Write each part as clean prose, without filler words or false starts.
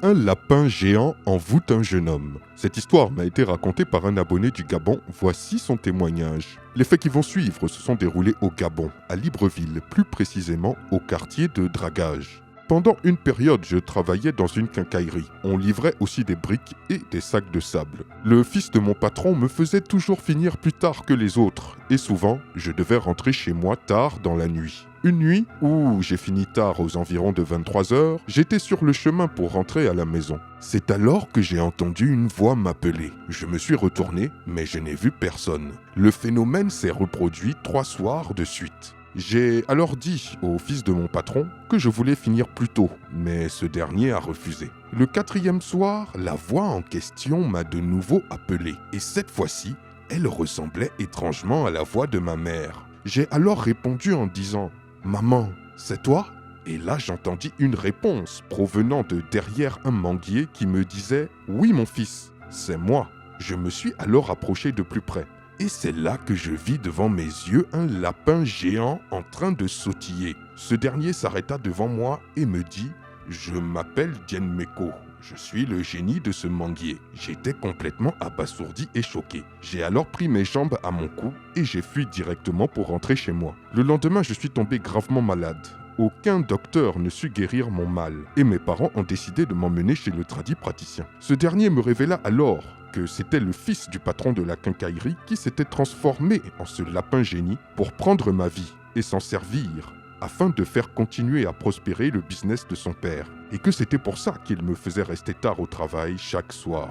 Un lapin géant envoûte un jeune homme. Cette histoire m'a été racontée par un abonné du Gabon, voici son témoignage. Les faits qui vont suivre se sont déroulés au Gabon, à Libreville, plus précisément au quartier de Dragage. Pendant une période, je travaillais dans une quincaillerie. On livrait aussi des briques et des sacs de sable. Le fils de mon patron me faisait toujours finir plus tard que les autres, et souvent, je devais rentrer chez moi tard dans la nuit. Une nuit où j'ai fini tard aux environs de 23 h, j'étais sur le chemin pour rentrer à la maison. C'est alors que j'ai entendu une voix m'appeler. Je me suis retourné, mais je n'ai vu personne. Le phénomène s'est reproduit 3 soirs de suite. J'ai alors dit au fils de mon patron que je voulais finir plus tôt, mais ce dernier a refusé. Le 4e soir, la voix en question m'a de nouveau appelé, et cette fois-ci, elle ressemblait étrangement à la voix de ma mère. J'ai alors répondu en disant « Maman, c'est toi ?» Et là, j'entendis une réponse provenant de derrière un manguier qui me disait « Oui, mon fils, c'est moi ». Je me suis alors approché de plus près. Et c'est là que je vis devant mes yeux un lapin géant en train de sautiller. Ce dernier s'arrêta devant moi et me dit « Je m'appelle Djenmeko. Je suis le génie de ce manguier. » J'étais complètement abasourdi et choqué. J'ai alors pris mes jambes à mon cou et j'ai fui directement pour rentrer chez moi. Le lendemain, je suis tombé gravement malade. Aucun docteur ne sut guérir mon mal et mes parents ont décidé de m'emmener chez le tradipraticien. Ce dernier me révéla alors que c'était le fils du patron de la quincaillerie qui s'était transformé en ce lapin génie pour prendre ma vie et s'en servir afin de faire continuer à prospérer le business de son père, et que c'était pour ça qu'il me faisait rester tard au travail chaque soir.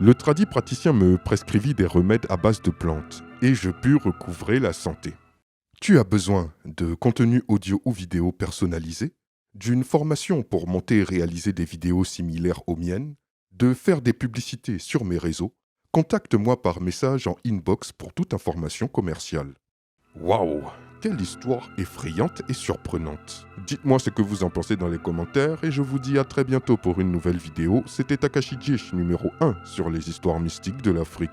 Le tradipraticien me prescrivit des remèdes à base de plantes, et je pus recouvrer la santé. Tu as besoin de contenu audio ou vidéo personnalisé, d'une formation pour monter et réaliser des vidéos similaires aux miennes, de faire des publicités sur mes réseaux, contacte-moi par message en inbox pour toute information commerciale. Waouh! Quelle histoire effrayante et surprenante. Dites-moi ce que vous en pensez dans les commentaires et je vous dis à très bientôt pour une nouvelle vidéo. C'était Takashi Jiesh numéro 1 sur les histoires mystiques de l'Afrique.